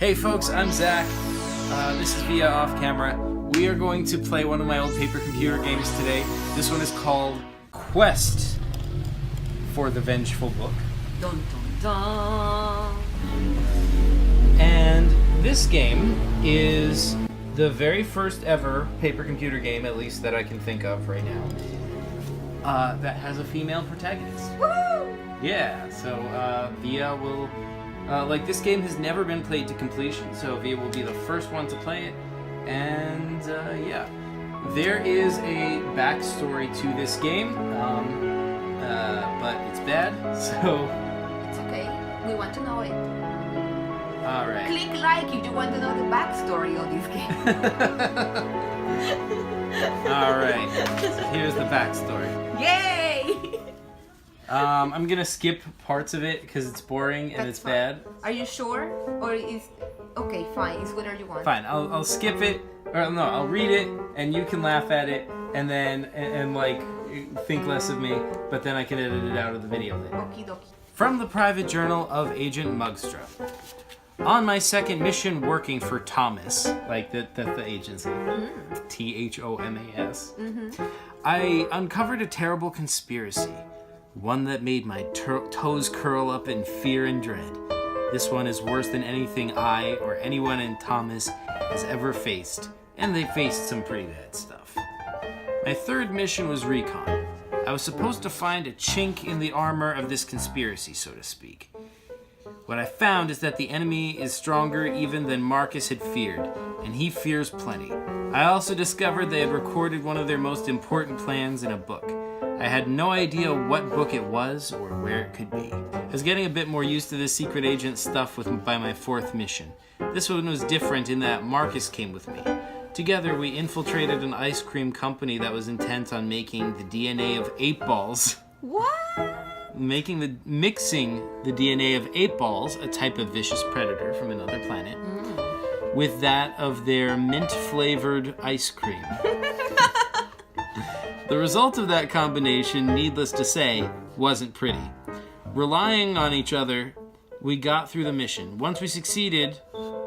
Hey folks, I'm Zach. This is Via Off Camera. We are going to play one of my old paper computer games today. This one is called Quest for the Vengeful Book. Dun dun dun. And this game is the very first ever paper computer game, at least that I can think of right now, that has a female protagonist. Woo! Yeah, so Via will... this game has never been played to completion, so Via will be the first one to play it. And, yeah. There is a backstory to this game, but it's bad, so... It's okay. We want to know it. Alright. Click like if you want to know the backstory of this game. Alright, so here's the backstory. Yay! I'm gonna skip parts of it because it's boring and That's it's fine. bad. Are you sure? Or is... Okay, fine. It's whatever you want. Fine, I'll skip it, or no, I'll read it, and you can laugh at it, and then, and like, think less of me, but then I can edit it out of the video then. Okie dokie. From the private journal of Agent Mugstra. On my second mission working for Thomas, like the agency, Thomas, I uncovered a terrible conspiracy, one that made my toes curl up in fear and dread. This one is worse than anything I or anyone in Thomas has ever faced, and they faced some pretty bad stuff. My third mission was recon. I was supposed to find a chink in the armor of this conspiracy, so to speak. What I found is that the enemy is stronger even than Marcus had feared, and he fears plenty. I also discovered they had recorded one of their most important plans in a book. I had no idea what book it was or where it could be. I was getting a bit more used to this secret agent stuff by my fourth mission. This one was different in that Marcus came with me. Together we infiltrated an ice cream company that was intent on making the DNA of 8 balls. What? Mixing the DNA of 8 balls, a type of vicious predator from another planet, with that of their mint-flavored ice cream. The result of that combination, needless to say, wasn't pretty. Relying on each other, we got through the mission. Once we succeeded,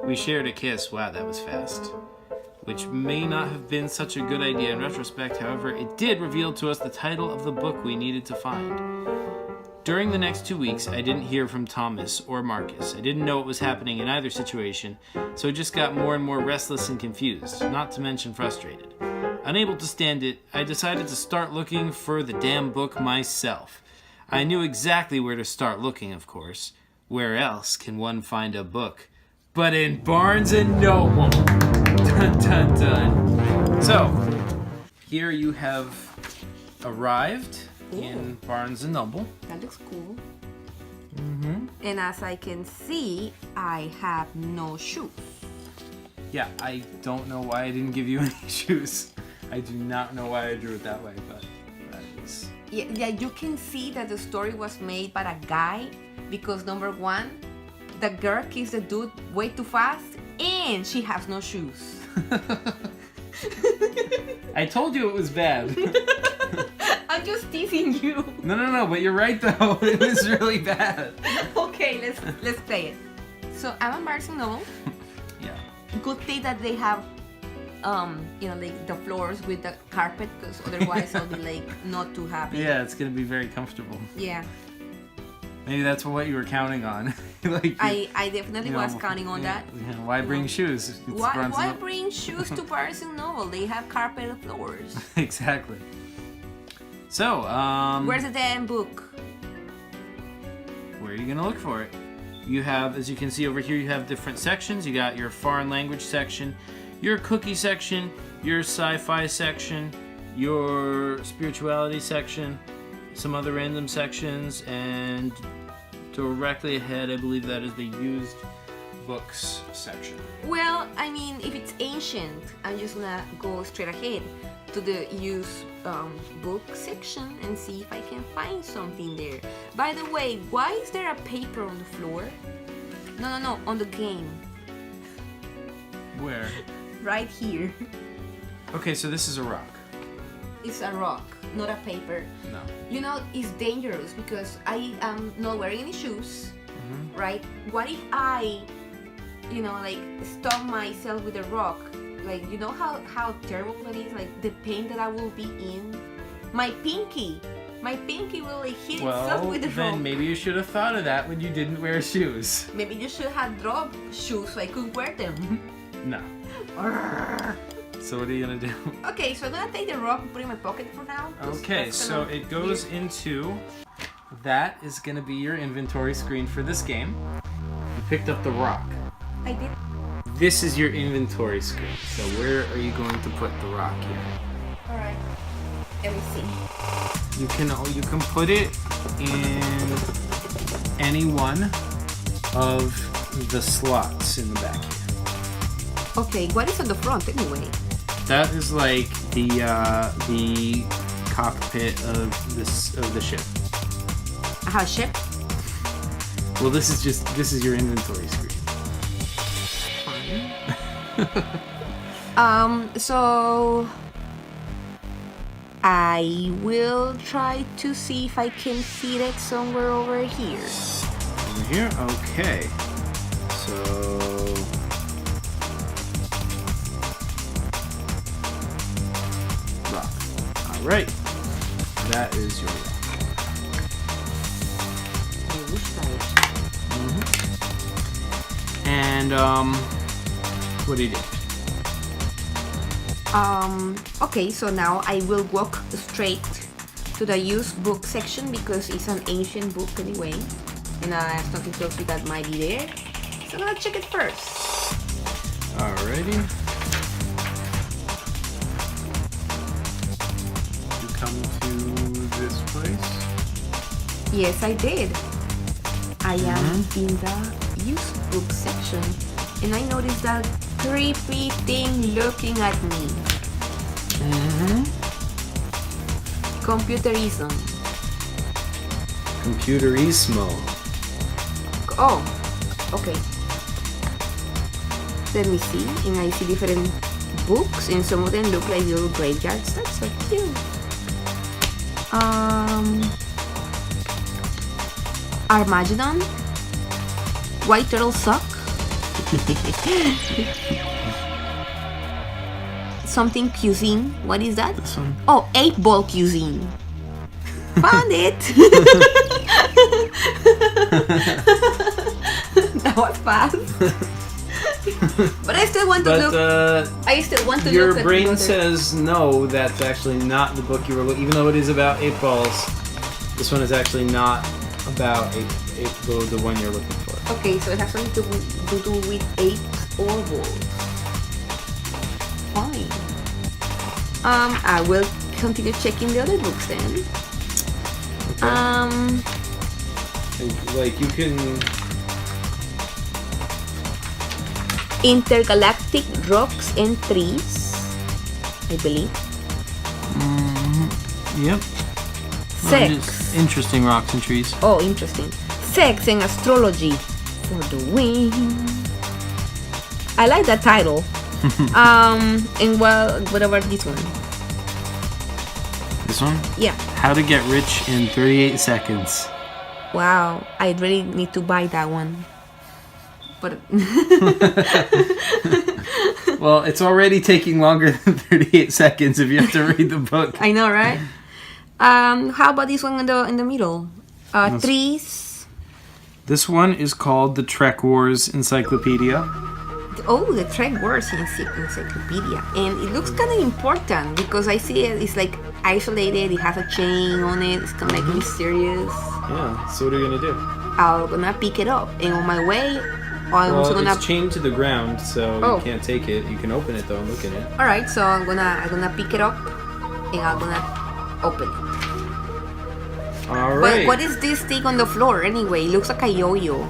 we shared a kiss. Wow, that was fast. Which may not have been such a good idea in retrospect, however, it did reveal to us the title of the book we needed to find. During the next 2 weeks, I didn't hear from Thomas or Marcus. I didn't know what was happening in either situation, so I just got more and more restless and confused, not to mention frustrated. Unable to stand it, I decided to start looking for the damn book myself. I knew exactly where to start looking, of course. Where else can one find a book but in Barnes & Noble? Dun dun dun. So, here you have arrived in Barnes & Noble. That looks cool. And as I can see, I have no shoes. Yeah, I don't know why I didn't give you any shoes. I do not know why I drew it that way, but that is... Yeah, you can see that the story was made by a guy because number one, the girl kissed the dude way too fast and she has no shoes. I told you it was bad. I'm just teasing you. No, but you're right though. It was really bad. Okay, let's play it. So I'm a Barnes & Noble. Yeah. Good thing that they have, like the floors with the carpet, because otherwise I'll be like not too happy. Yeah, it's gonna be very comfortable. Yeah. Maybe that's what you were counting on. I definitely was counting on that. Yeah, why bring shoes? It's Why bring shoes to Barnes & Noble? They have carpet floors. Exactly. So, Where's the damn book? Where are you gonna look for it? You have, as you can see over here, you have different sections. You got your foreign language section, your cookie section, your sci-fi section, your spirituality section, some other random sections, and directly ahead, I believe that is the used books section. Well, I mean, if it's ancient, I'm just gonna go straight ahead to the used book section and see if I can find something there. By the way, why is there a paper on the floor? No, on the game. Where? Right here. Okay, so this is a rock. It's a rock, not a paper. No. You know, it's dangerous because I am not wearing any shoes, right? What if I like stop myself with a rock. Like, you know how terrible that is? Like, the pain that I will be in. My pinky will like hit itself with the rock. Then maybe you should have thought of that when you didn't wear shoes. Maybe you should have dropped shoes so I could wear them. No. So what are you gonna do? Okay, so I'm gonna take the rock and put it in my pocket for now. Okay, so it goes into... That is gonna be your inventory screen for this game. You picked up the rock. I did. This is your inventory screen. So where are you going to put the rock here? Alright. Let me see. You can put it in any one of the slots in the back here. Okay, what is on the front anyway? That is like the cockpit of the ship. Ship? Well, this is your inventory screen. So I will try to see if I can fit it somewhere over here. Over here? Okay. So rock. Alright. That is your rock. And what do you do? Okay, so now I will walk straight to the used book section because it's an ancient book anyway, and I have something tells me that might be there. So I'm gonna check it first. Alrighty. You come to this place? Yes, I did. I am in the used book section, and I noticed that creepy thing looking at me. Computerism. Computerismo. Oh, okay. Let me see, and I see different books, and some of them look like little graveyards. That's so cute. Armageddon. White turtle sock. Something cuisine. What is that? This one. Oh, 8-ball cuisine. Found it. That was fast. But I still want to look. I still want to look Your at brain the says no. That's actually not the book you were looking. Even though it is about 8 balls, this one is actually not about the one you're looking for. Okay, so it has something to do with 8 balls. Fine. I will continue checking the other books then. Okay. Like you can. Intergalactic rocks and trees, I believe. Yep. Sex. Interesting rocks and trees. Oh, interesting. Sex and astrology for the win. I like that title. And what about this one? This one? Yeah. How to get rich in 38 seconds. Wow, I really need to buy that one. But well, it's already taking longer than 38 seconds if you have to read the book. I know, right? How about this one in the middle? Trees. This one is called the Trek Wars Encyclopedia. Oh, the Trek Wars Encyclopedia, and it looks kind of important because I see it's like isolated. It has a chain on it. It's kind of like mysterious. Yeah. So what are you gonna do? I'm gonna pick it up, and on my way, I'm also gonna. It's chained to the ground, so you can't take it. You can open it though and look at it. All right, so I'm gonna pick it up, and I'm gonna open it. All right. But what is this thing on the floor anyway? It looks like a yo-yo.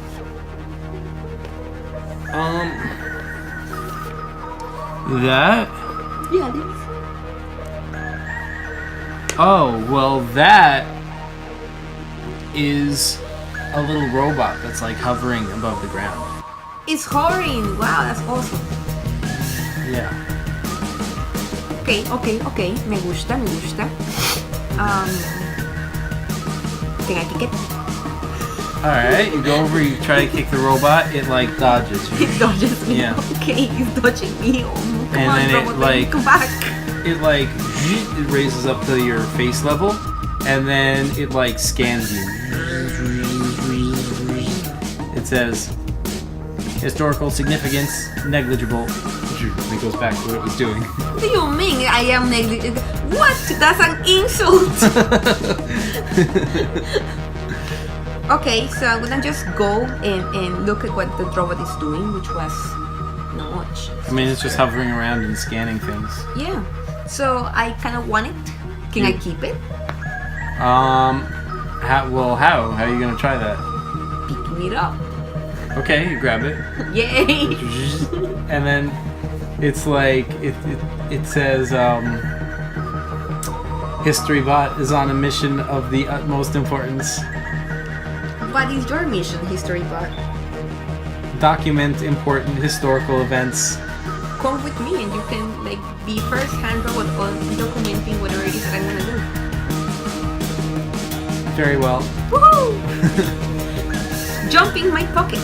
That? Yeah, it is. Oh, well, that is a little robot that's like hovering above the ground. It's hovering. Wow, that's awesome. Yeah. Okay. Me gusta. Can I pick it? Alright, you go over, you try to kick the robot, it like dodges you. It dodges me. Yeah. Okay, he's dodging me. Oh, come And on, then it, robot, like- come back. It like it raises up to your face level, and then it like scans you. It says historical significance negligible. It goes back to what it was doing. What do you mean I am negligent? What? That's an insult. Okay, so I'm gonna just go and look at what the robot is doing, which was not much. I mean, it's just hovering around and scanning things. Yeah. So I kind of want it. Can I keep it? How are you gonna try that? Picking it up. Okay, you grab it, Yay! and then it's like it says HistoryBot is on a mission of the utmost importance. What is your mission, HistoryBot? Document important historical events. Come with me and you can like be first-hand robot on documenting whatever it is that I'm gonna do. Very well. Woohoo! Jump in my pocket.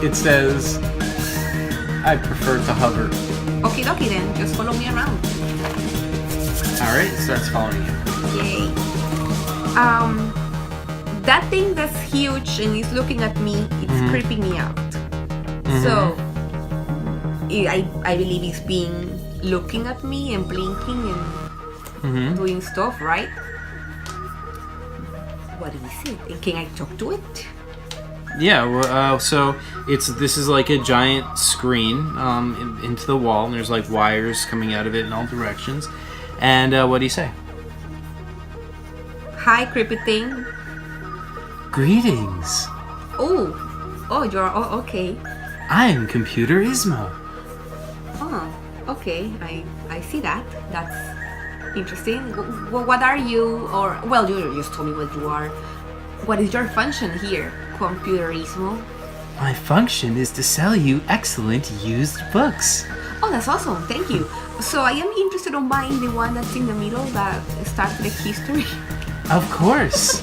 It says I prefer to hover. Okay, then just follow me around. Alright, it starts following you. Yay. That thing that's huge and is looking at me, it's creeping me out. So, I believe it's being looking at me and blinking and doing stuff, right? What is it? And can I talk to it? Yeah, well, so this is like a giant screen into the wall, and there's like wires coming out of it in all directions. And what do you say? Hi, creepy thing. Greetings. Oh, okay. I am Computer Ismo. Oh, okay. I see that. That's interesting. What are you? Or well, you just told me what you are. What is your function here, Computerismo? My function is to sell you excellent used books. Oh, that's awesome. Thank you. So I am interested in buying the one that's in the middle that starts with history. Of course.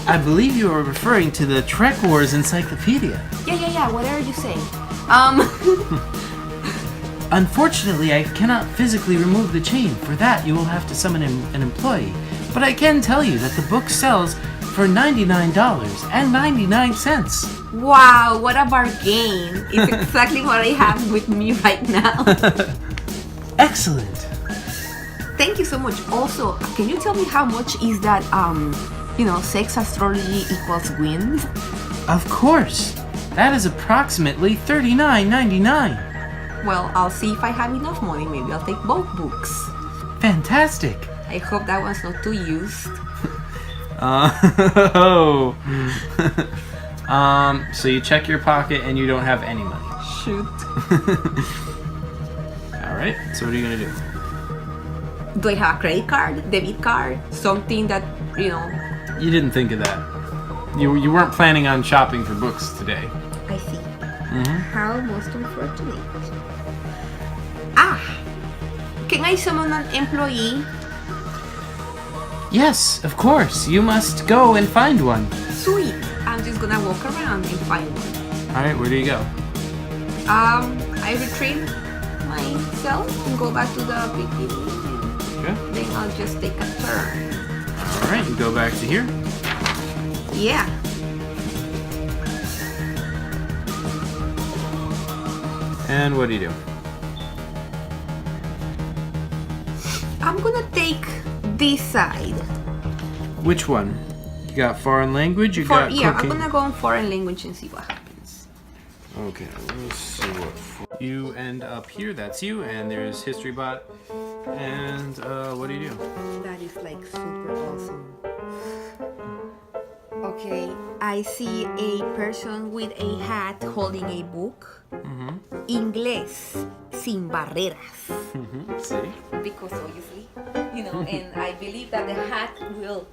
I believe you are referring to the Trek Wars Encyclopedia. Yeah. Whatever you say. Unfortunately, I cannot physically remove the chain. For that, you will have to summon an employee. But I can tell you that the book sells for $99.99. Wow, what a bargain. It's exactly what I have with me right now. Excellent. Thank you so much. Also, can you tell me how much is that, sex astrology equals wins? Of course. That is approximately $39.99. Well, I'll see if I have enough money. Maybe I'll take both books. Fantastic. I hope that one's not too used. So you check your pocket and you don't have any money. Shoot. Alright, so what are you gonna do? Do I have a credit card, debit card, something that, You didn't think of that. You weren't planning on shopping for books today. I see. Mm-hmm. How most unfortunate. Can I summon an employee? Yes, of course. You must go and find one. Sweet. I'm just gonna walk around and find one. Alright, where do you go? I retrieve myself and go back to the beginning. Okay. Then I'll just take a turn. Alright, you go back to here. Yeah. And what do you do? I'm gonna take this side. Which one? You got foreign language, I'm cooking? gonna go on foreign language and see what happens. Okay, let's see what you end up here. That's you, and there's HistoryBot. And what do you do? That is like super awesome. Okay, I see a person with a hat holding a book. Inglés sin barreras. See? Because obviously, and I believe that the hat will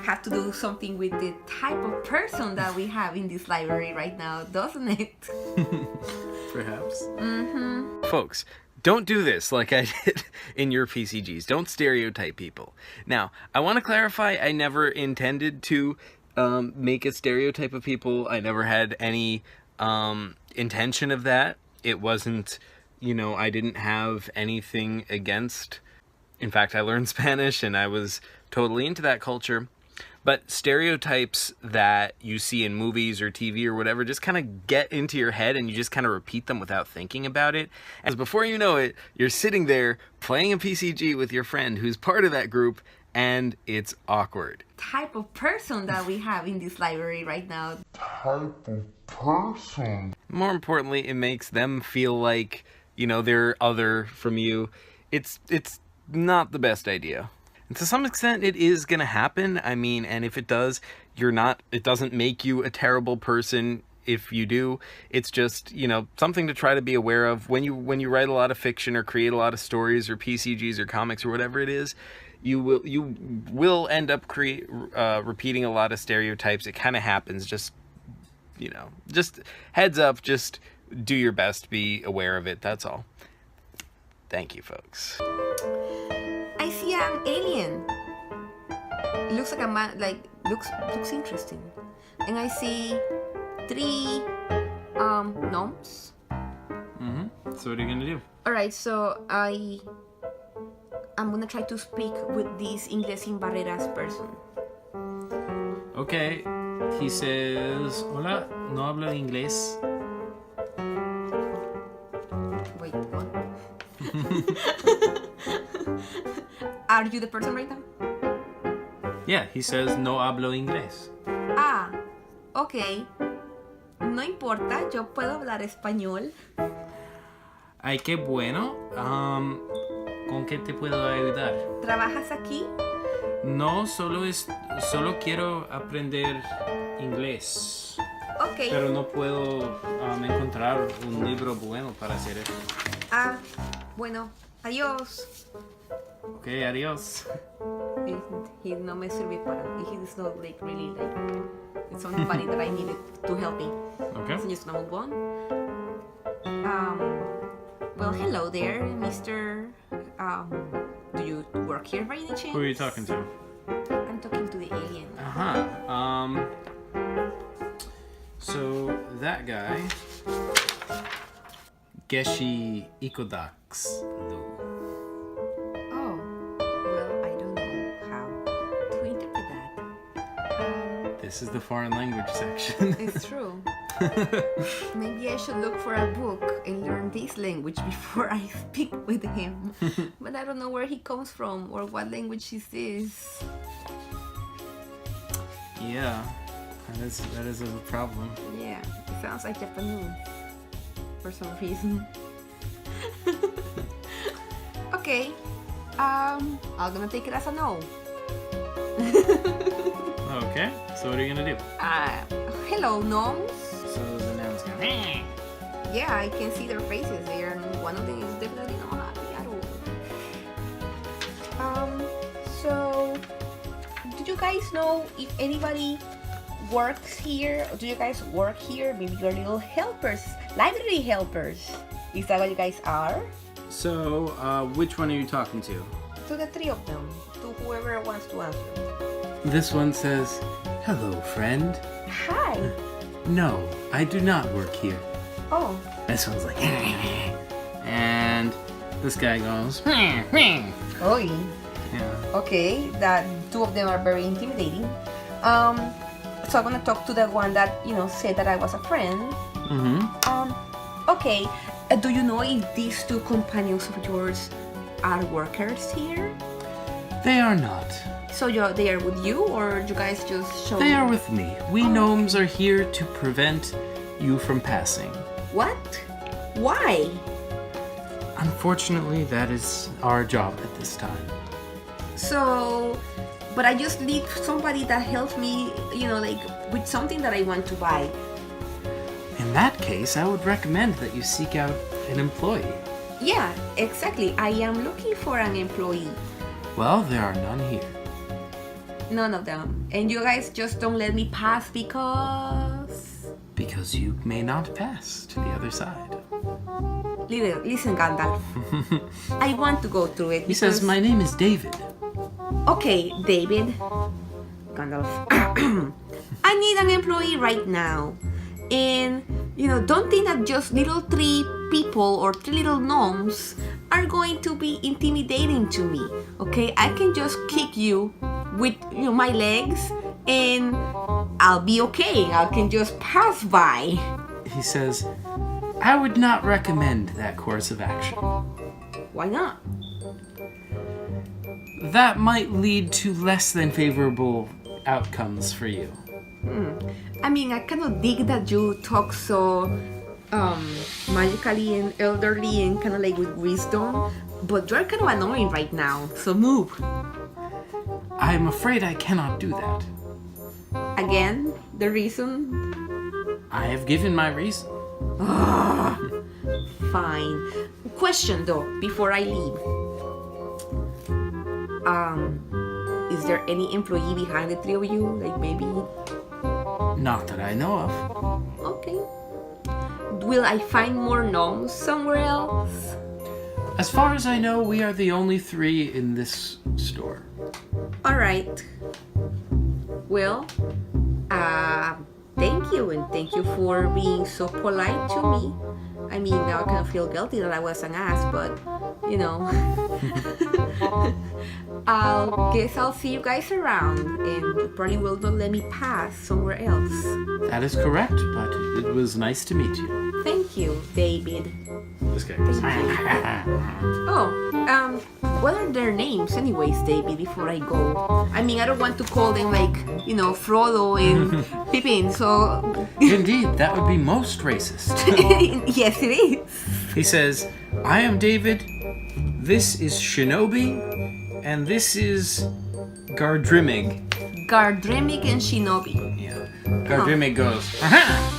have to do something with the type of person that we have in this library right now, doesn't it? Perhaps. Folks, Don't do this like I did in your PCGs. Don't stereotype people. Now, I want to clarify, I never intended to make a stereotype of people. I never had any intention of that. It wasn't, I didn't have anything against. In fact, I learned Spanish and I was totally into that culture. But stereotypes that you see in movies or TV or whatever just kind of get into your head and you just kind of repeat them without thinking about it. And before you know it, you're sitting there playing a PCG with your friend who's part of that group, and it's awkward. Type of person that we have in this library right now. Type of person. More importantly, it makes them feel like, they're other from you. It's not the best idea. And to some extent, it is going to happen. I mean, and if it does, it doesn't make you a terrible person if you do. It's just, something to try to be aware of. When you write a lot of fiction or create a lot of stories or PCGs or comics or whatever it is, you will end up repeating a lot of stereotypes. It kind of happens. Just heads up, just do your best, be aware of it. That's all. Thank you, folks. I see an alien. It looks like a man, looks interesting. And I see 3 gnomes. So what are you gonna do? Alright, so I'm gonna try to speak with this Inglés sin Barreras person. Okay, he says, hola, no hablo inglés. Wait, what? Are you the person right now? Yeah, he says, no hablo inglés. Ah, ok. No importa, yo puedo hablar español. Ay, qué bueno. ¿Con qué te puedo ayudar? ¿Trabajas aquí? No, solo quiero aprender inglés. Ok. Pero no puedo encontrar un libro bueno para hacer eso. Ah, bueno, adiós. Ok, adiós. He no me sirve para. He's not really it's somebody that I needed to help me. Okay. So I'm just gonna move on. Well, hello there, Mr. Do you work here by any chance? Who are you talking to? I'm talking to the alien. So that guy, Geshi Ikodax. Oh, well, I don't know how to interpret that. This is the foreign language section. It's true. Maybe I should look for a book and learn this language before I speak with him. But I don't know where he comes from or what language is this. Yeah, that is a problem. Yeah, it sounds like Japanese for some reason. Okay, I'm gonna take it as a no. Okay, so what are you gonna do? Hello, gnomes. So the gnomes go. Meh. Yeah, I can see their faces there, and one of them is definitely not happy at all. So, do you guys know if anybody works here? Do you guys work here? Maybe you're little helpers, library helpers. Is that what you guys are? So, which one are you talking to? To the 3 of them, to whoever wants to answer. This one says, hello, friend. Hi. No, I do not work here. Oh. This one's like, and this guy goes, Oh. yeah. Okay, that 2 of them are very intimidating. So I'm gonna talk to the one that said that I was a friend. Okay. Do you know if these 2 companions of yours are workers here? They are not. So they are with you, or you guys just show? They are with me. We gnomes are here to prevent you from passing. What? Why? Unfortunately, that is our job at this time. So, but I just need somebody that helps me, with something that I want to buy. In that case, I would recommend that you seek out an employee. Yeah, exactly. I am looking for an employee. Well, there are none here. None of them. And you guys just don't let me pass because... Because you may not pass to the other side. Listen, Gandalf. I want to go through it. He says, my name is David. Okay, David. Gandalf. I need an employee right now. And, don't think that just little 3 people or 3 little gnomes are going to be intimidating to me. Okay, I can just kick you with my legs and I'll be okay. I can just pass by. He says, I would not recommend that course of action. Why not? That might lead to less than favorable outcomes for you. I mean, I kind of dig that you talk so magically and elderly and kind of like with wisdom, but you're kind of annoying right now, so move. I'm afraid I cannot do that. Again, the reason? I have given my reason. Fine. Question though, before I leave. Is there any employee behind the 3 of you? Like maybe? Not that I know of. Okay. Will I find more gnomes somewhere else? As far as I know, we are the only 3 in this store. Alright. Well, thank you, and thank you for being so polite to me. I mean, now I kind of feel guilty that I was an ass, but, I'll see you guys around, and you probably will not let me pass somewhere else. That is correct, but it was nice to meet you. Thank you, David. This guy goes, What are their names anyways, David, before I go? I mean, I don't want to call them like, Frodo and Pippin, so... Indeed, that would be most racist. Yes, it is. He says, I am David, this is Shinobi, and this is Gardrimig. Gardrimig and Shinobi. Yeah. Gardrimig goes, aha!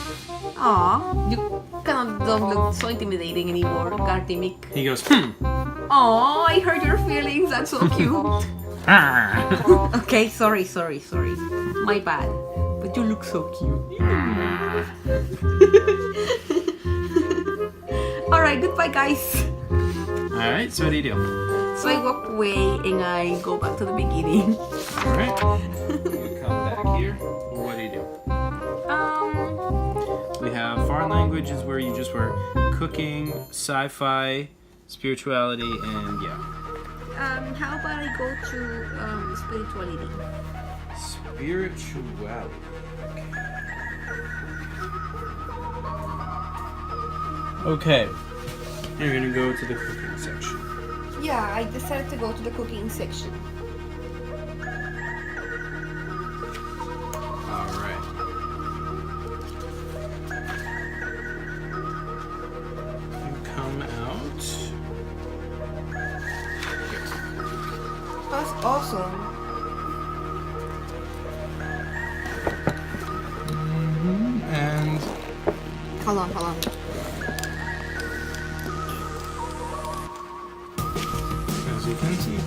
Aw, you kind of don't look so intimidating anymore, Gardrimig. He goes, Aw, I hurt your feelings, that's so cute. Okay, sorry. My bad. But you look so cute. Alright, goodbye guys. Alright, so what do you do? So I walk away and I go back to the beginning. Alright. You come back here. What do you do? We have foreign languages where you just were cooking, sci-fi, spirituality, and yeah. How about I go to spirituality? Spirituality. Okay. You're gonna go to the cooking section. Yeah, I decided to go to the cooking section. Alright. You come out. That's awesome. And Hold on. as you can see,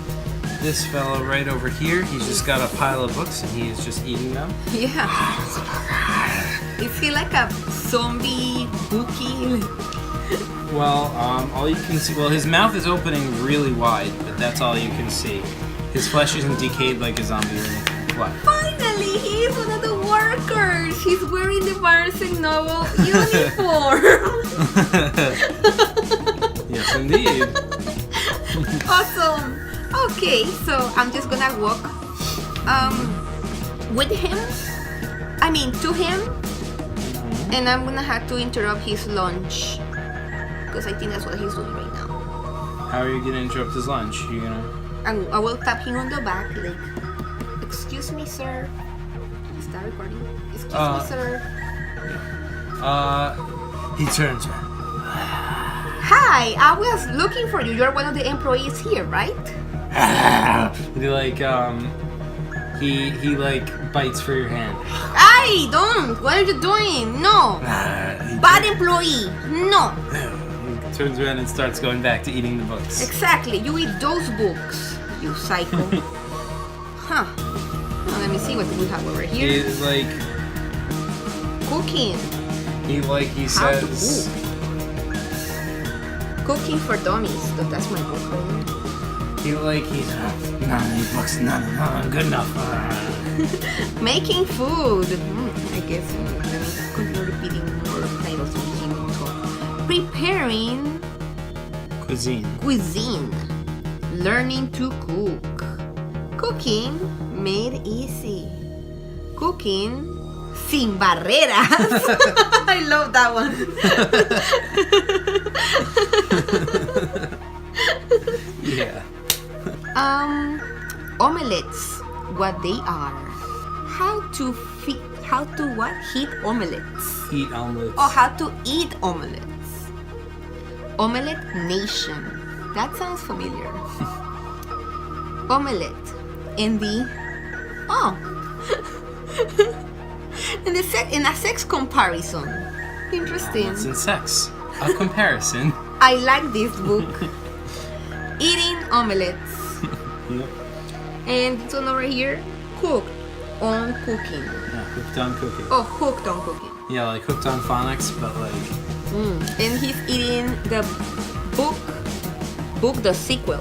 this fellow right over here, he's just got a pile of books and he is just eating them. Yeah. Is he like a zombie bookie? Well, all you can see, his mouth is opening really wide, but that's all you can see. His flesh isn't decayed like a zombie or anything. What? Finally, he's one of the workers. He's wearing the Barnes & Noble uniform. Yes, indeed. Awesome. Okay, so I'm just gonna walk with him. I mean, to him. And I'm gonna have to interrupt his lunch. Because I think that's what he's doing right now. How are you gonna interrupt his lunch? You gonna... I will tap him on the back, like, excuse me, sir. Is that recording? Excuse me, sir. He turns around. Hi, I was looking for you. You're one of the employees here, right? He bites for your hand. I don't. What are you doing? No. Bad employee. No. He turns around and starts going back to eating the books. Exactly. You eat those books, you psycho. Huh. Well, let me see what we have over here. He's like Cooking. he How to says. Cooking for Dummies. That's my book right now. He's none of these books, none good enough. Making food. I guess I'm gonna continue repeating more titles from him. So, preparing cuisine. Learning to cook. Cooking made easy. Cooking sin barreras. I love that one. Yeah. Omelets. What they are. How to what? Heat omelets. Eat omelets. Oh, how to eat omelets. Omelette Nation. That sounds familiar. Omelette. In the... Oh. in a sex comparison. Interesting. It's in sex. A comparison. I like this book. Eating omelets. Yep. And this one over here, cooked on cooking. Yeah, hooked on cooking. Oh, hooked on cooking. Yeah, like hooked on phonics, but like... And he's eating the book the sequel.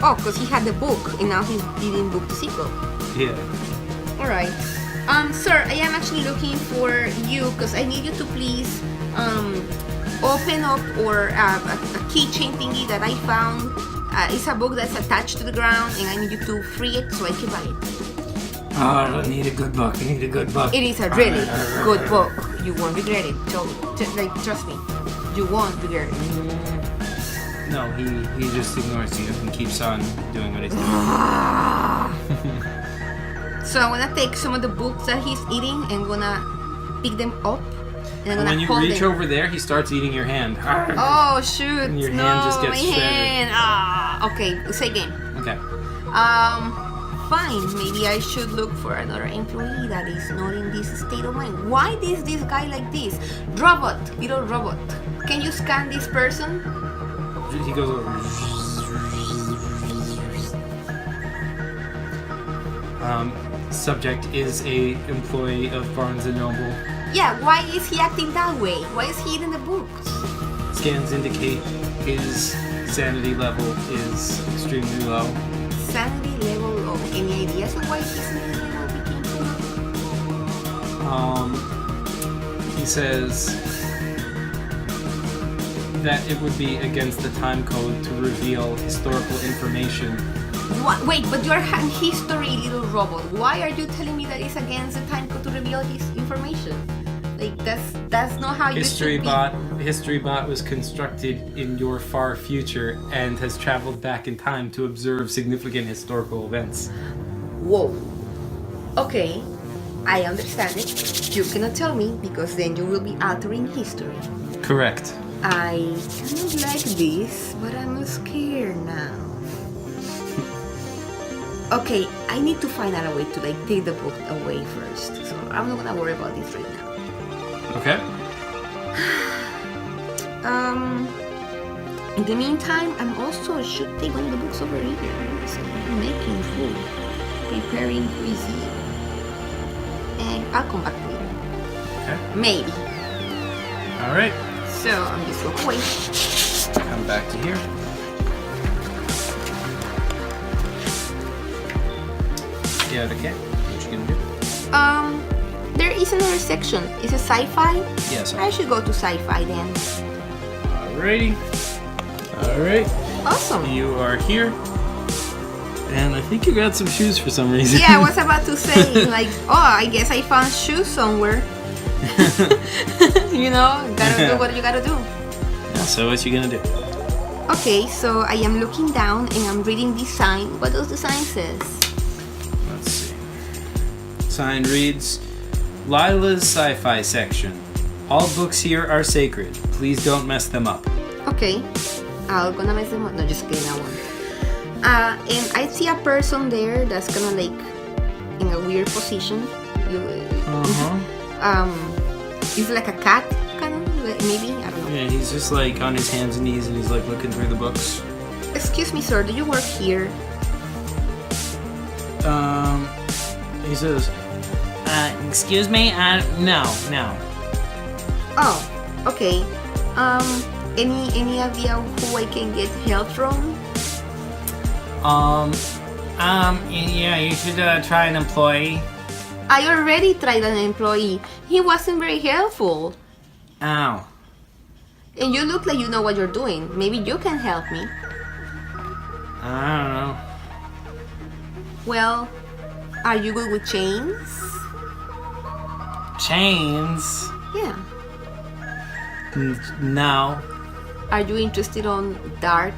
Oh, because he had the book and now he's eating book the sequel. Yeah. Alright. Sir, I am actually looking for you because I need you to please open up or a keychain thingy that I found. It's a book that's attached to the ground and I need you to free it so I can buy it. Oh, I need a good book. I need a good book. It is a really good book. You won't regret it. So, trust me. You won't regret it. No, he just ignores you and keeps on doing what he's doing. So I'm gonna take some of the books that he's eating and gonna pick them up. And I'm gonna when you hold reach them. over there, he starts eating your hand. Oh shoot! And your no, hand just gets my shredded. hand. Okay, say again. Okay. Fine. Maybe I should look for another employee that is not in this state of mind. Why is this guy like this? Robot, little robot. Can you scan this person? He goes over. Subject is a employee of Barnes & Noble. Yeah, why is he acting that way? Why is he eating the books? Scans indicate his sanity level is extremely low. Sanity level low. Any ideas of why his sanity level became so low? He says that it would be against the time code to reveal historical information. What? Wait, but you're a history little robot. Why are you telling me that it's against the time code to reveal his information? Like that's not how you should be. HistoryBot was constructed in your far future and has traveled back in time to observe significant historical events. Whoa. Okay, I understand it. You cannot tell me because then you will be altering history. Correct. I kind of like this, but I'm scared now. Okay, I need to find out a way to take the book away first. So I'm not gonna worry about this right now. Okay. In the meantime, I should take one of the books over here. So, making food, preparing cuisine, and I'll come back to it. Okay. Maybe. All right. So I'm just gonna wait. Come back to here. Yeah, okay. What you gonna do? There is another section. Is it sci-fi? Yes. I should go to sci-fi then. Alrighty. Alright. Awesome. You are here. And I think you got some shoes for some reason. Yeah, I was about to say, like, I guess I found shoes somewhere. You know, gotta do what you gotta do. Yeah, so what you gonna do? Okay, so I am looking down and I'm reading this sign. What does the sign says? Let's see. Sign reads, Lila's sci-fi section. All books here are sacred. Please don't mess them up. Okay, I'm gonna mess them up. No, just kidding, that one. And I see a person there that's gonna like in a weird position. He's like a cat, kind of, maybe, I don't know. Yeah, he's just like on his hands and knees and he's like looking through the books. Excuse me, sir, do you work here? He says, excuse me? No. Oh, okay. Any idea who I can get help from? Yeah, you should try an employee. I already tried an employee. He wasn't very helpful. Ow. And you look like you know what you're doing. Maybe you can help me. I don't know. Well, are you good with chains? Chains? Yeah. No. Are you interested on dark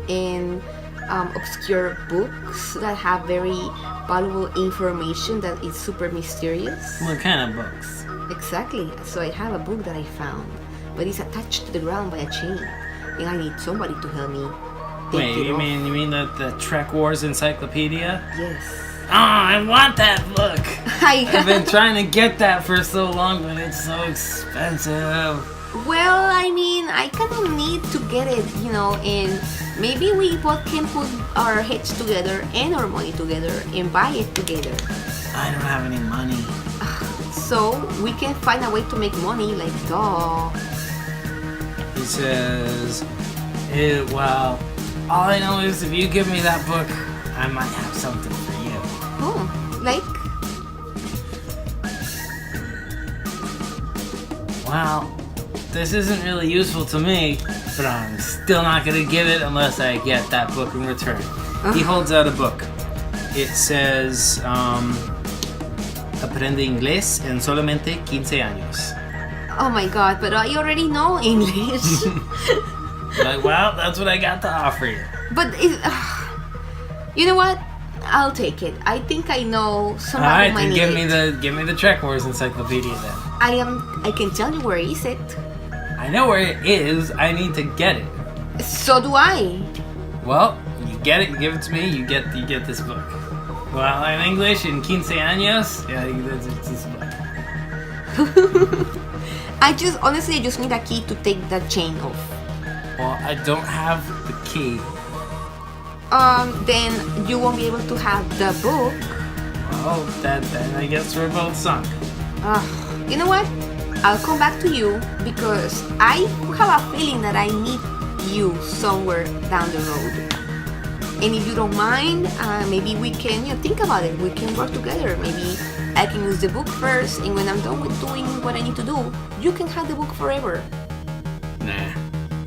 and obscure books that have very valuable information that is super mysterious? What kind of books? Exactly. So I have a book that I found, but it's attached to the ground by a chain, and I need somebody to help me. Wait, you mean the Trek Wars Encyclopedia? Yes. Oh, I want that book. I've been I trying to get that for so long, but it's so expensive. Well, I mean, I kind of need to get it, and maybe we both can put our heads together and our money together and buy it together. I don't have any money. So we can find a way to make money, like duh. He says, well, all I know is if you give me that book, I might have something for you. Oh, like? Well, this isn't really useful to me, but I'm still not gonna give it unless I get that book in return. He holds out a book. It says, Aprende inglés en solamente 15 años. Oh my god, but I already know English. Like, well, that's what I got to offer you. But you know what? I'll take it. I think I know some Alright, of my then give me the Trek Wars Encyclopedia then. I can tell you where is it. I know where it is. I need to get it. So do I. Well, you get it, you give it to me, you get this book. Well, in English, in 15 años, yeah, it's this book. I just need a key to take that chain off. Well, I don't have the key. Then you won't be able to have the book. Well, then I guess we're both sunk. You know what? I'll come back to you because I have a feeling that I need you somewhere down the road. And if you don't mind, maybe we can think about it. We can work together. Maybe I can use the book first, and when I'm done with doing what I need to do, you can have the book forever. Nah.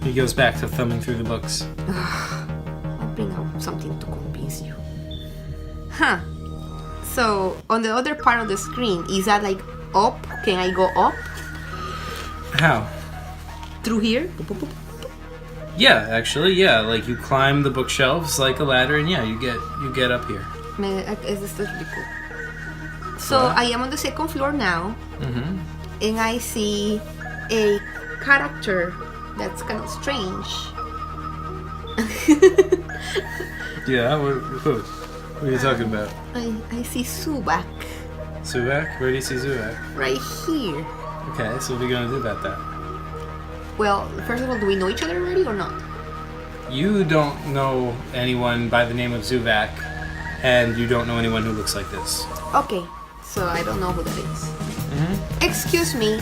He goes back to thumbing through the books. I'll bring out something to convince you. Huh. So, on the other part of the screen, is that like up? Can I go up? How? Through here? Yeah, actually, yeah. Like you climb the bookshelves like a ladder, and yeah, you get up here. This is really cool. So I am on the second floor now, and I see a character that's kind of strange. Yeah, what are you talking about? I see Subak Zubak? Where do you see Zubak? right here. Okay, so what are you gonna do about that? Well, first of all, do we know each other already or not? You don't know anyone by the name of Zubak, and you don't know anyone who looks like this. Okay, so I don't know who that is. Excuse me,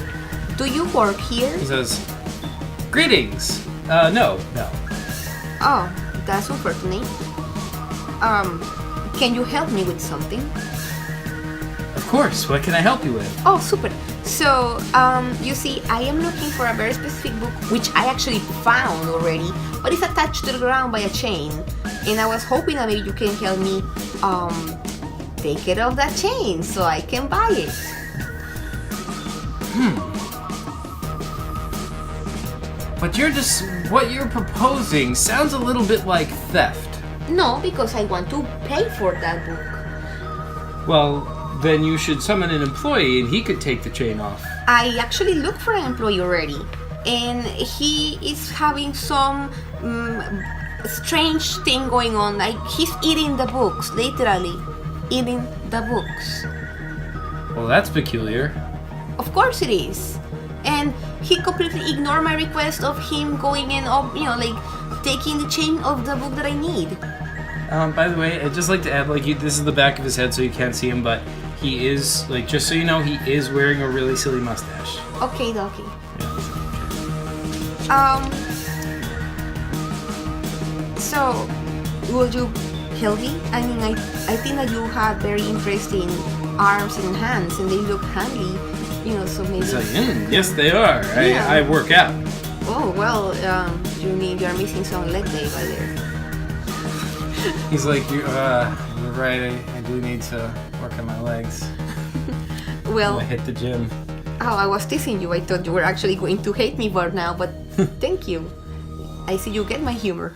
do you work here? He says, "Greetings." No. Oh, that's unfortunate. Can you help me with something? Of course. What can I help you with? Oh, super. So, you see, I am looking for a very specific book, which I actually found already, but it's attached to the ground by a chain. And I was hoping that maybe you can help me, take it off that chain so I can buy it. But what you're proposing sounds a little bit like theft. No, because I want to pay for that book. Well, then you should summon an employee and he could take the chain off. I actually looked for an employee already, and he is having some strange thing going on. Like he's eating the books, literally eating the books. Well, that's peculiar. Of course it is. And he completely ignored my request of him going and taking the chain of the book that I need. By the way, I'd just like to add, this is the back of his head, so you can't see him, but he is, just so you know, he is wearing a really silly mustache. Okay, Doki. Yeah. So, would you help me? I mean, I think that you have very interesting arms and hands, and they look handy. So maybe. He's like, yes, they are. Yeah. I work out. Oh well, you're missing some leg day right there. He's like, you're right. I do need to work on my legs. Well, I hit the gym. Oh, I was teasing you. I thought you were actually going to hate me but now, but thank you. I see you get my humor.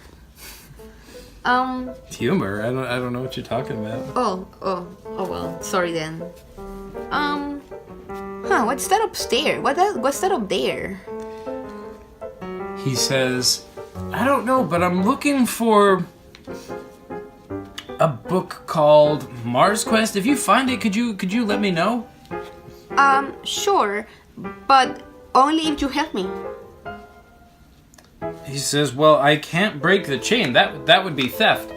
Humor? I don't know what you're talking about. Oh well, sorry then. What's that upstairs? What's that up there? He says, I don't know, but I'm looking for a book called Mars Quest. If you find it, could you let me know? Sure, but only if you help me. He says, well, I can't break the chain. That would be theft.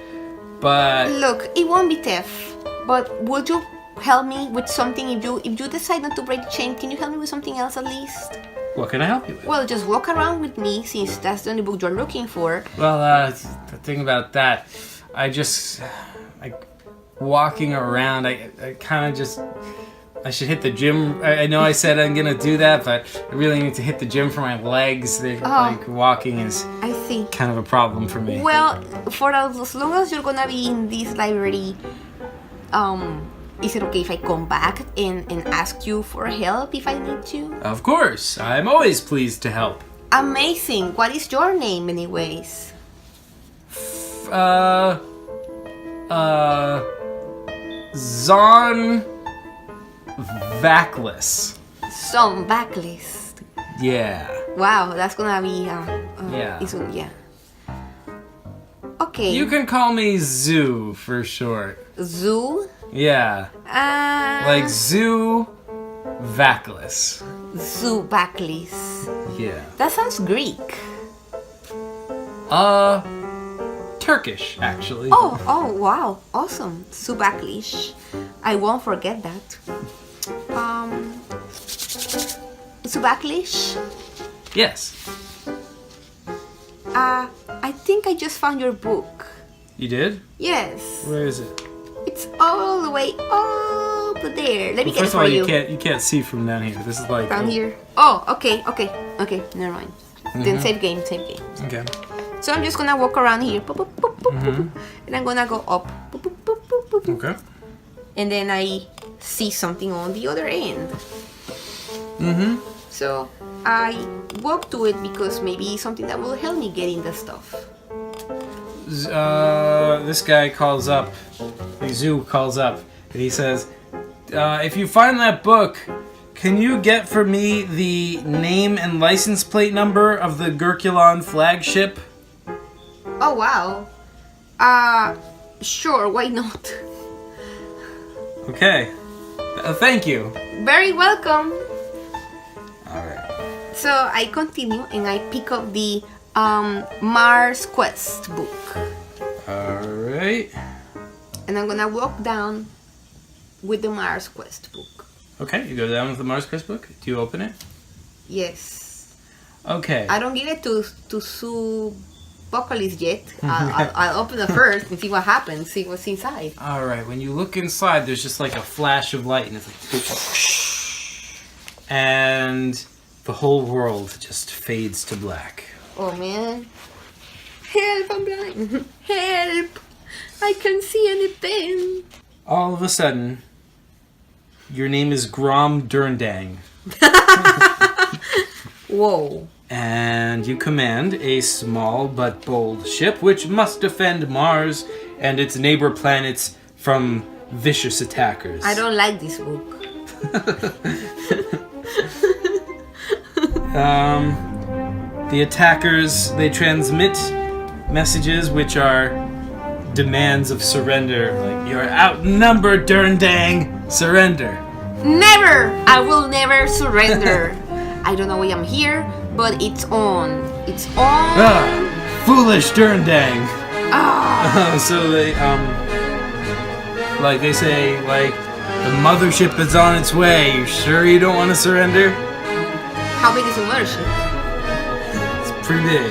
But Look, it won't be theft, but would you help me with something if you decide not to break the chain? Can you help me with something else at least? what can I help you with? Well, just walk around with me since that's the only book you're looking for. Well, the thing about that, I just like walking around. I kind of just. I should hit the gym. I know I said I'm gonna do that, but I really need to hit the gym for my legs. Like walking is I see. kind of a problem for me. Well, for as long as you're gonna be in this library, is it okay if I come back and ask you for help if I need to? Of course, I'm always pleased to help. Amazing. What is your name, anyways? Zon Backless. Some backlist. Yeah. Wow, that's gonna be Yeah. yeah. Okay. You can call me Zoo for short. Zoo. Yeah. Like Zoo Backless. Zoo backlist. Yeah. That sounds Greek. Turkish, actually. Oh, wow, awesome. Subaklish. I won't forget that. Subaklish? Yes. I think I just found your book. You did? Yes. Where is it? It's all the way up there. Let me get it First of for all, you. you can't see from down here. This is like Down here. Oh, okay. Never mind. Then save game. Okay. So I'm just gonna walk around here. Boop, boop, boop, boop, boop, and I'm gonna go up. Boop, boop, boop, boop, boop, boop. Okay. And then I see something on the other end. So I walk to it because maybe something that will help me getting the stuff. This guy calls up. The Zoo calls up, and he says, "If you find that book, can you get for me the name and license plate number of the Gurkulon flagship?" Oh wow. Sure, why not? Okay. Thank you. Very welcome. Alright. So I continue and I pick up the Mars Quest book. Alright. And I'm gonna walk down with the Mars Quest book. Okay, you go down with the Mars Quest book. Do you open it? Yes. Okay. I don't give it to Sue Buckley's yet. I'll open it first and see what happens, see what's inside. Alright, when you look inside, there's just like a flash of light, and it's like... And the whole world just fades to black. Oh man. Help, I'm blind. Help! I can't see anything. All of a sudden, your name is Grom Durndang. Whoa. And you command a small but bold ship which must defend Mars and its neighbor planets from vicious attackers. I don't like this book. The attackers, they transmit messages which are demands of surrender. Like, you're outnumbered, Durndang. Surrender. Never! I will never surrender. I don't know why I'm here, but it's on. It's on. Foolish Durndang. Ah. So they, like they say, like, the mothership is on its way. You sure you don't want to surrender? How big is the mothership? It's pretty big.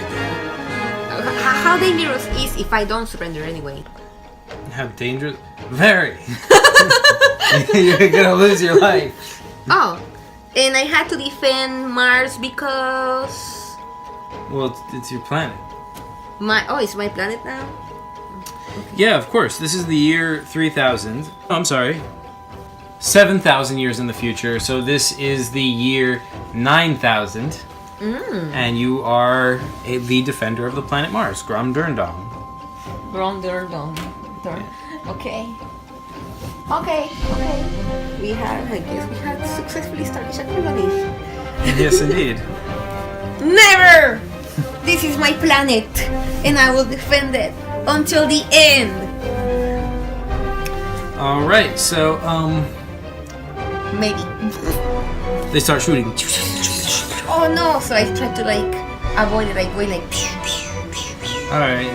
How dangerous is if I don't surrender anyway? How dangerous? Very. You're gonna lose your life. Oh, and I had to defend Mars because Well, it's your planet. it's my planet now. Yeah, of course. This is the year 3000. Oh, I'm sorry. 7,000 years in the future. So this is the year 9000. And you are the defender of the planet Mars, Grom Durndong. Okay. I guess we had successfully established a colony. Yes, indeed. Never! This is my planet, and I will defend it until the end. All right, so Maybe. they start shooting. Oh no! So I tried to avoid it, going All right,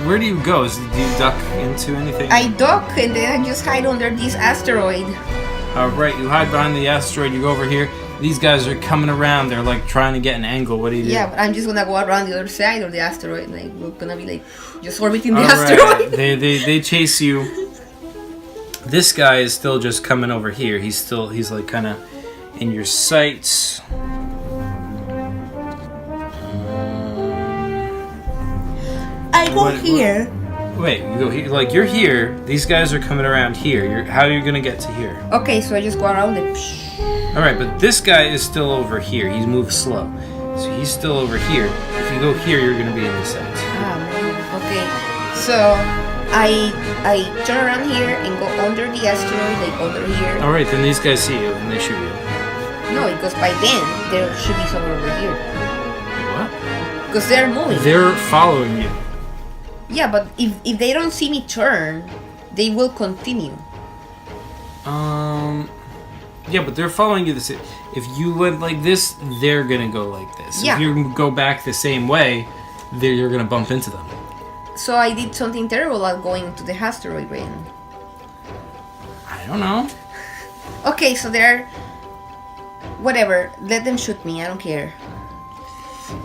where do you go? Do you duck into anything? I duck and then I just hide under this asteroid. All right, you hide behind the asteroid. You go over here. These guys are coming around. They're trying to get an angle. What do you do? Yeah, but I'm just gonna go around the other side of the asteroid. We're gonna be just orbiting the All asteroid. right. They chase you. This guy is still just coming over here. He's kind of in your sights. I go here. Wait, you go here. You're here. These guys are coming around here. How are you gonna get to here? Okay, so I just go around it. All right, but this guy is still over here. He's moved slow, so he's still over here. If you go here, you're gonna be in the sights. Okay, so I turn around here and go under the asteroid, under here. All right, then these guys see you and they shoot you. No, because by then there should be someone over here. What? Because they're moving. They're following you. Yeah, but if they don't see me turn, they will continue. Yeah, but they're following you the same. If you went like this, they're gonna go like this. Yeah. If you go back the same way, you're gonna bump into them. So I did something terrible at going to the asteroid ring. I don't know. Okay, so they're... Whatever, let them shoot me, I don't care.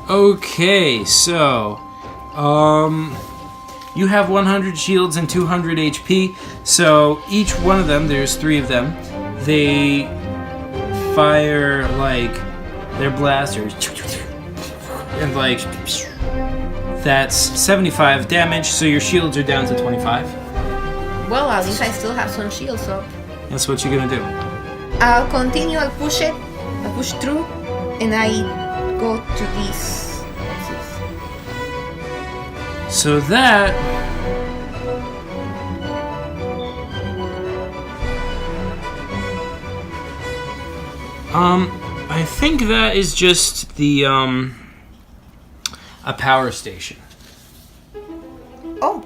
Okay, so, you have 100 shields and 200 HP. So each one of them, there's 3 of them. They fire their blasters, and that's 75 damage. So your shields are down to 25. Well, at least I still have some shields up. That's what you're gonna do. I'll continue, I'll push it, I'll push through, and I go to this. So that I think that is just the a power station. Oh,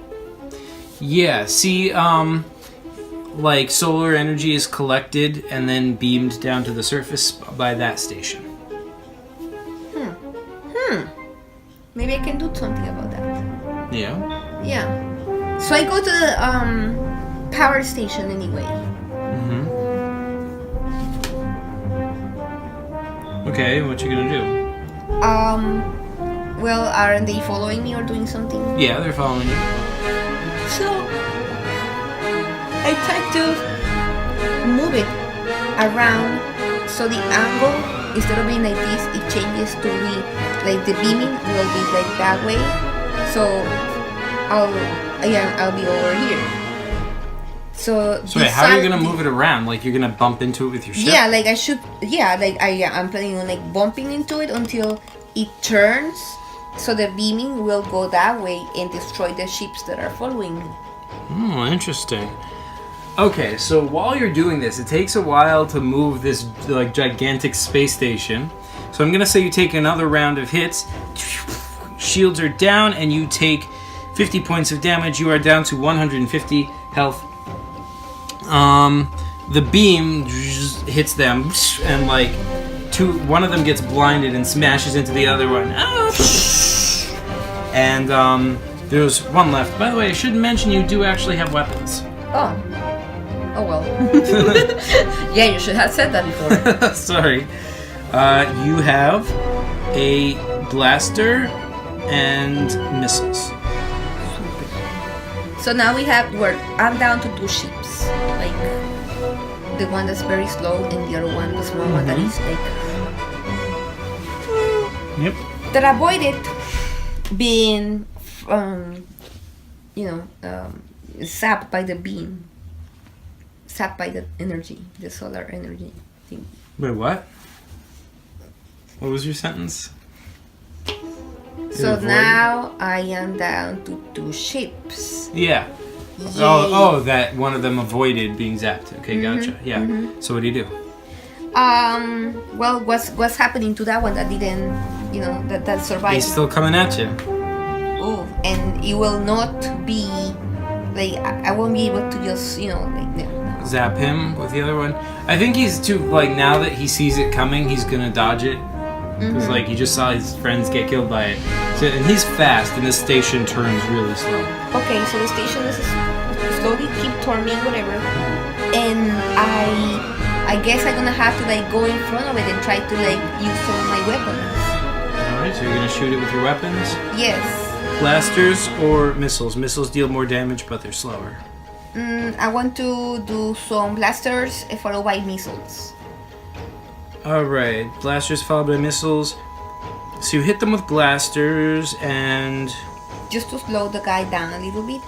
Yeah, see, solar energy is collected and then beamed down to the surface by that station. maybe I can do something about that. Yeah. Yeah. So I go to the power station anyway. Okay, what you gonna do? Well, aren't they following me or doing something? Yeah, they're following you. So I try to move it around so the angle, instead of being like this, it changes to be the beaming will be that way. So I'll be over here. So wait, how are you gonna move it around? You're gonna bump into it with your ship? Yeah, I should. Yeah, I'm planning on bumping into it until it turns, so the beaming will go that way and destroy the ships that are following me. Oh, interesting. Okay, so while you're doing this, it takes a while to move this gigantic space station. So I'm gonna say you take another round of hits. Shields are down, and you take 50 points of damage. You are down to 150 health. The beam hits them, and one of them gets blinded and smashes into the other one. And there's one left. By the way, I should mention you do actually have weapons. Oh well. Yeah, you should have said that before. Sorry. You have a blaster, and missiles. So now I'm down to 2 ships. Like the one that's very slow and the other one, the small one that is like Yep. that avoided being zapped by the beam. Zapped by the energy, the solar energy thing. Wait, what? What was your sentence? So avoid now I am down to 2 ships. Yeah. Yay. Oh, that one of them avoided being zapped. Okay, gotcha. Yeah. So what do you do? Well, what's happening to that one that didn't, that survived? He's still coming at you. Oh, and it will not be like I won't be able to just no. Zap him with the other one. I think he's too now that he sees it coming, he's gonna dodge it because he just saw his friends get killed by it. So, and he's fast, and this station turns really slow. Okay, so the station is slowly keep turning, whatever, and I guess I'm gonna have to go in front of it and try to use some of my weapons. All right, so you're gonna shoot it with your weapons. Yes. Blasters or missiles? Missiles deal more damage, but they're slower. I want to do some blasters followed by missiles. Alright, blasters followed by missiles. So you hit them with blasters and... Just to slow the guy down a little bit.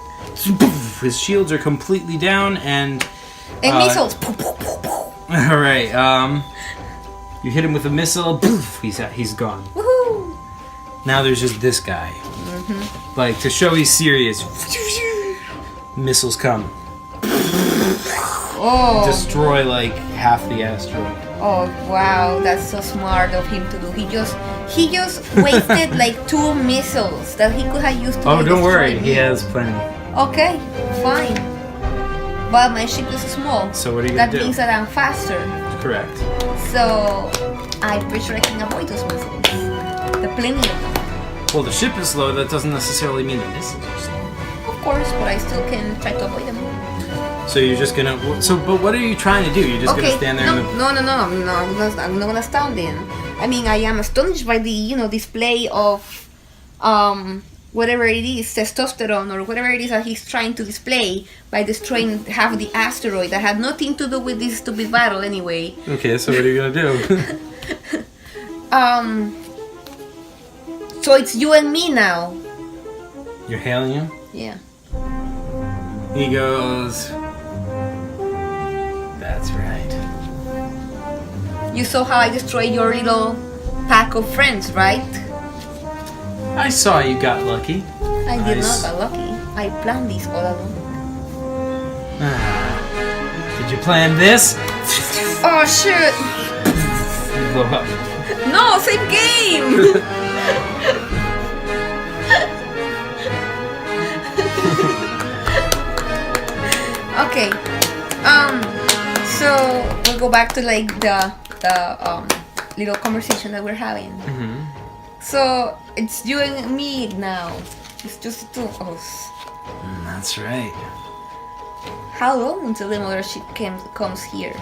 His shields are completely down and... missiles! Alright, you hit him with a missile, he's gone. Woohoo! Now there's just this guy. To show he's serious, missiles come. Oh! Destroy half the asteroid. Oh wow, that's so smart of him to do. He just wasted 2 missiles that he could have used to. Oh, don't worry, me. he has plenty. Okay, fine. But my ship is small. So what are you gonna do? That means that I'm faster. Correct. So I'm pretty sure I can avoid those missiles. The plenty of them. Well, the ship is slow. That doesn't necessarily mean the missiles are slow. Of course, but I still can try to avoid them. So you're just gonna. But what are you trying to do? You're just gonna stand there. No. I'm not gonna stand in. I mean, I am astonished by the display of whatever it is, testosterone or whatever it is that he's trying to display by destroying half the asteroid that had nothing to do with this stupid battle anyway. Okay, so what are you gonna do? So it's you and me now. You're hailing him. Yeah. He goes. That's right. You saw how I destroyed your little pack of friends, right? I saw you got lucky. I did not get lucky. I planned this all along. Did you plan this? Oh shit! You blow up. No, same game! Okay. So we'll go back to the little conversation that we're having. So it's you and me now. It's just the two of us. That's right. How long until the mothership comes here?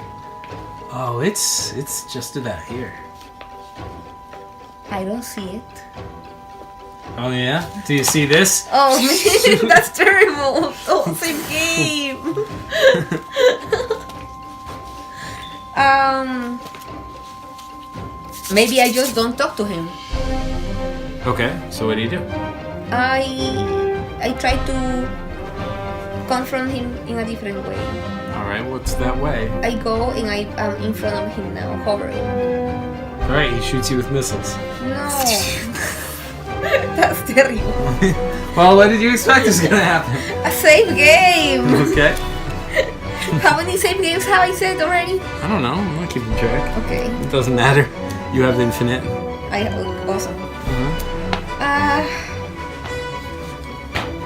Oh, it's just about here. I don't see it. Oh yeah? Do you see this? Oh man, that's terrible. Oh, same game. Maybe I just don't talk to him. Okay, so what do you do? I try to confront him in a different way. Alright, what's that way? I go and I am in front of him now, hovering. Alright, he shoots you with missiles. No. That's terrible. Well, what did you expect is gonna happen? A save game! Okay. How many save games have I said already? I don't know, I'm not keeping track. Okay. It doesn't matter. You have infinite. Awesome.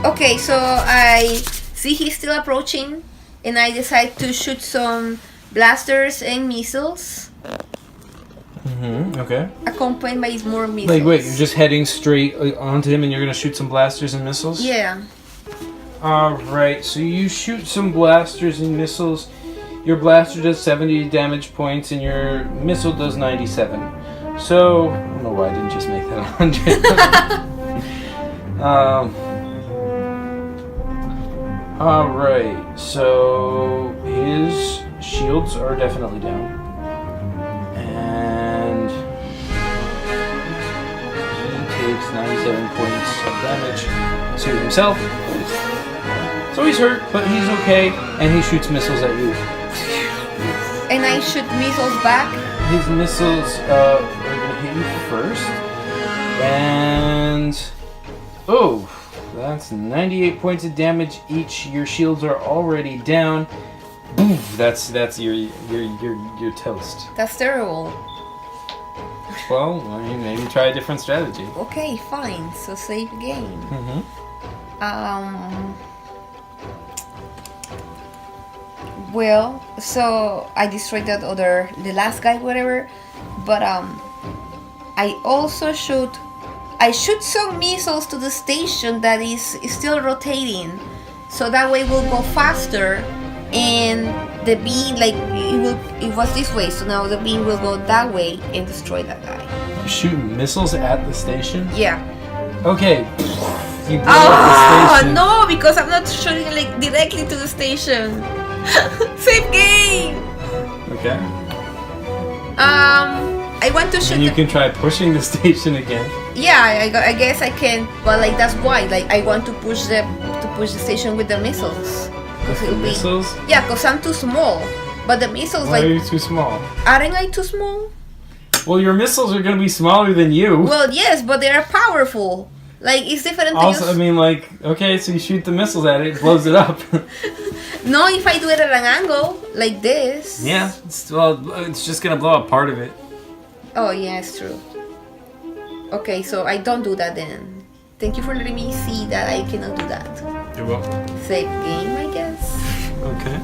Okay, so I see he's still approaching, and I decide to shoot some blasters and missiles. Okay. Accompanied by more missiles. Wait, you're just heading straight onto him and you're gonna shoot some blasters and missiles? Yeah. Alright, so you shoot some blasters and missiles. Your blaster does 70 damage points and your missile does 97. So, I don't know why I didn't just make that 100. Alright, so his shields are definitely down. And he takes 97 points of damage to himself. So he's hurt, but he's okay, and he shoots missiles at you. And I shoot missiles back? His missiles are going to hit you first. And... oh, that's 98 points of damage each. Your shields are already down. Boof, that's your toast. That's terrible. Well, I mean, maybe try a different strategy. Okay, fine. So save game. Well, so I destroyed the last guy, whatever. But I also shoot some missiles to the station that is still rotating, so that way we'll go faster, and the beam, like it was this way, so now the beam will go that way and destroy that guy. You shoot missiles at the station? Yeah. Okay. You blow up the station. No, because I'm not shooting like directly to the station. Save game. Okay. I want to shoot. And you can try pushing the station again. Yeah, I guess I can, but like that's why. Like I want to push the station with the missiles. Missiles? Yeah, cause I'm too small. But the missiles, Why are you too small? Aren't I too small? Well, your missiles are gonna be smaller than you. Well, yes, but they are powerful. Like it's different. Also, I mean, like, okay, so you shoot the missiles at it, it blows it up. No, if I do it at an angle like this. Yeah, it's just gonna blow up part of it. Oh yeah, it's true. Okay, so I don't do that then. Thank you for letting me see that I cannot do that. You're welcome. Save game, I guess. Okay.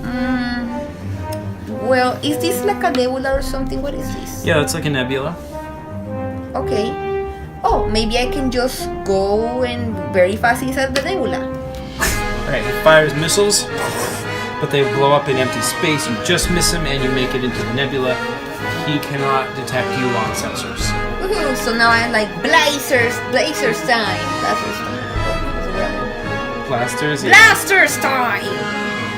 Well, is this like a nebula or something? What is this? Yeah, it's like a nebula. Okay. Oh, maybe I can just go and very fast inside the nebula. Alright, it fires missiles, but they blow up in empty space. You just miss him and you make it into the nebula. He cannot detect you on sensors. Woohoo! So now I'm like blazers time. Blasters? Yeah. Blasters time!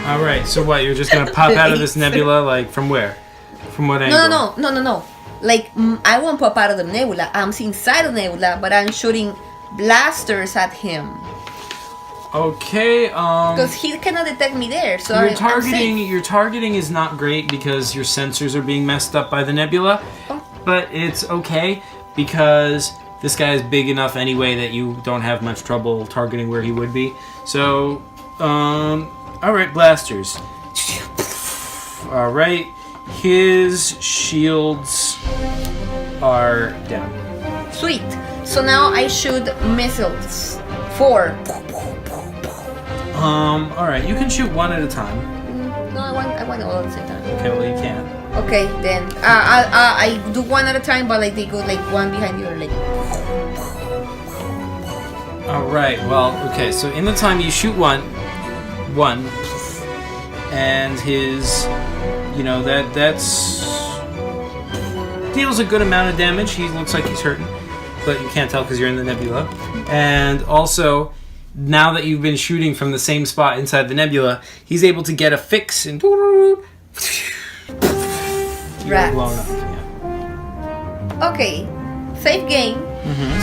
Alright, so what? You're just gonna pop out of this nebula, like, from where? From what angle? No. Like, I won't pop out of the nebula. I'm inside the nebula, but I'm shooting blasters at him. Okay, because he cannot detect me there, so your targeting is not great because your sensors are being messed up by the nebula. Oh. But it's okay because this guy is big enough anyway that you don't have much trouble targeting where he would be. So, alright, blasters. Alright, his shields are down. Sweet. So now I shoot missiles. 4. Alright, you can shoot one at a time. No, I want all at the same time. Okay, well you can. Okay, then I do one at a time, but like they go like one behind the other, like. Alright, well, okay, so in the time you shoot one, and his, that's deals a good amount of damage. He looks like he's hurting, but you can't tell because you're in the nebula. And also, now that you've been shooting from the same spot inside the nebula, he's able to get a fix and you're blown up. Yeah. Okay, save game.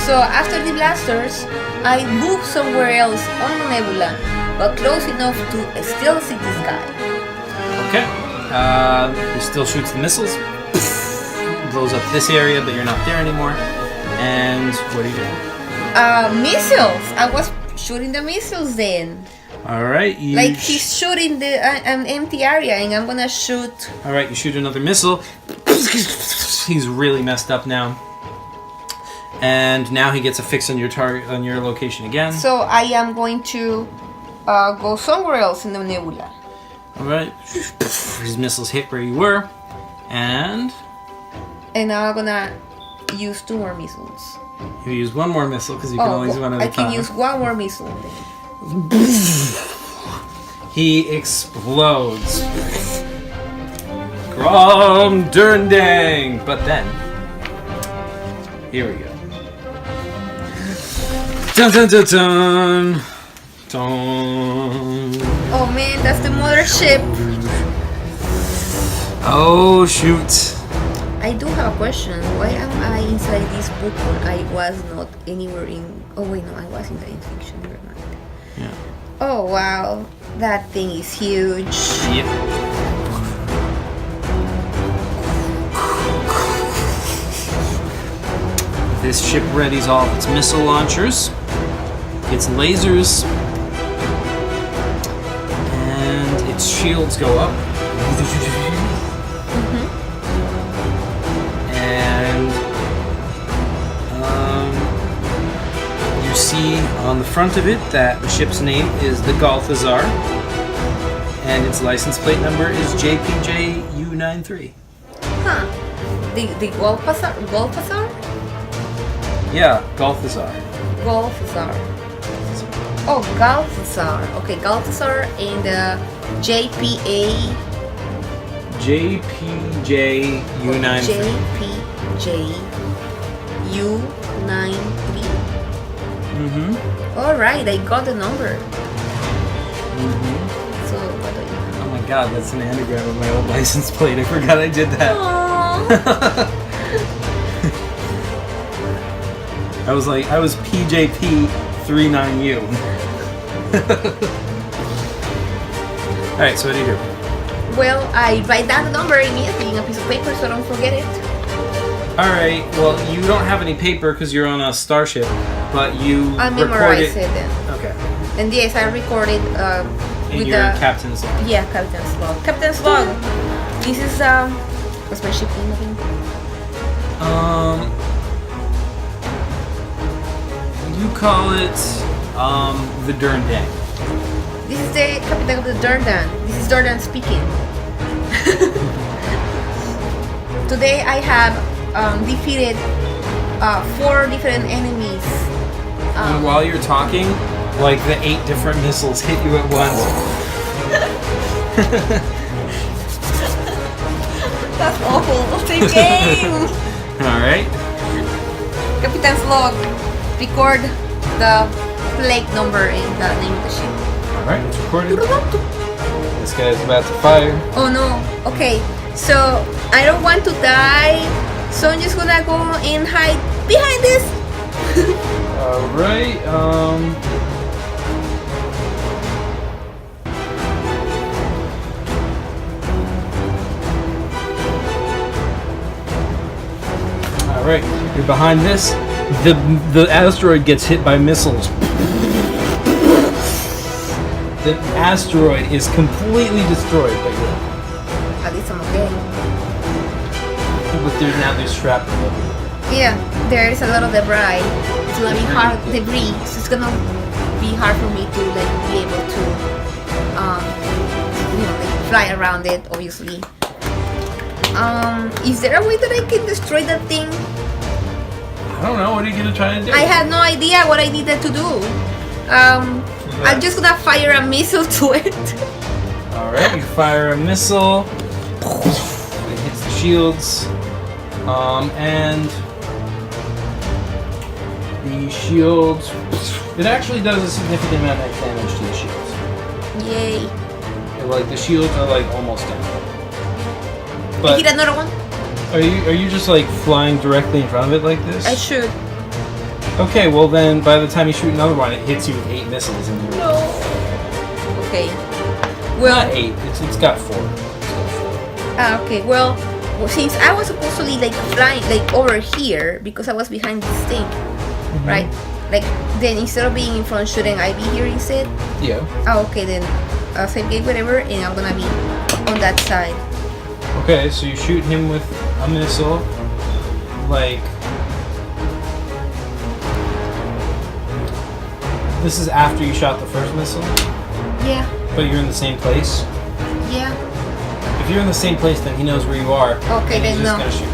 So after the blasters, I move somewhere else on the nebula, but close enough to still see this guy. Okay. He still shoots the missiles. Blows up this area, but you're not there anymore. And what are you doing? Missiles. I was shooting the missiles then. Alright, like he's shooting an empty area and I'm gonna shoot. Alright, you shoot another missile. He's really messed up now. And now he gets a fix on your target, on your location again. So I am going to go somewhere else in the nebula. Alright. His missiles hit where you were. And now I'm gonna use 2 more missiles. You use 1 more missile because you can only use one at a time. I can use 1 more missile. He explodes. Grom Durndang! But then, here we go. Dun dun dun dun. Dun. Oh man, that's the mothership. Oh shoot. I do have a question. Why am I inside this book when I was not anywhere in... Oh wait, no, I was in science fiction, never mind. Yeah. Oh wow, that thing is huge. Yep. This ship readies all of its missile launchers, its lasers, and its shields go up. And you see on the front of it that the ship's name is the Galthazar, and its license plate number is JPJU93. Huh. The Golfazar? Yeah, Galthazar. Golfazar. Oh, Galthazar. Okay, Galthazar and JPA... JPJU93. JPJU93. Mm-hmm. Alright, I got the number. Mm-hmm. So, what do you... Oh my god, that's an anagram of my old license plate. I forgot I did that. Aww. I was PJP39U. Alright, so what do you do? Well, I write down the number immediately in a piece of paper so I don't forget it. Alright, well, you don't have any paper because you're on a starship, but you I'll record memorize it. it then. Okay. And yes, I recorded In with your the... captain's log. Yeah, Captain's Log. Captain's Log! This is, what's my ship name again? You call it, the Durndang. This is the captain of the Durdan. This is Durdan speaking. Today I have defeated 4 different enemies. And while you're talking, like the 8 different missiles hit you at once. That's awful. What's the game? Alright. Captain's Log. Record the plate number and the name of the ship. Alright, it's recorded. This guy's about to fire. Oh no. Okay. So I don't want to die. So I'm just gonna go and hide behind this. Alright, Alright, you're behind this. The asteroid gets hit by missiles. The asteroid is completely destroyed, but At least I'm okay. there's shrapnel everywhere. Yeah, there is a lot of debris. It's gonna be hard debris. So it's gonna be hard for me to like be able to like fly around it, obviously. Is there a way that I can destroy that thing? I don't know, what are you gonna try to do? I had no idea what I needed to do. I'm just gonna fire a missile to it. Alright, you fire a missile. It hits the shields. And the shields... It actually does a significant amount of damage to the shields. Yay. Like, the shields are like almost down. I But hit another one? are you just like flying directly in front of it like this? I should. Okay, well then by the time you shoot another one, it hits you with 8 missiles and you're... No. Okay. Well, Not 8, it's got 4. okay, well, since I was supposed to be like flying like over here because I was behind this thing, right? Like then instead of being in front, shouldn't I be here instead? Yeah. Oh, okay then. Save gate whatever, and I'm gonna be on that side. Okay, so you shoot him with a missile, like... This is after you shot the first missile, Yeah. but you're in the same place. Yeah. If you're in the same place, then he knows where you are. Okay, and he's then just no. gonna shoot.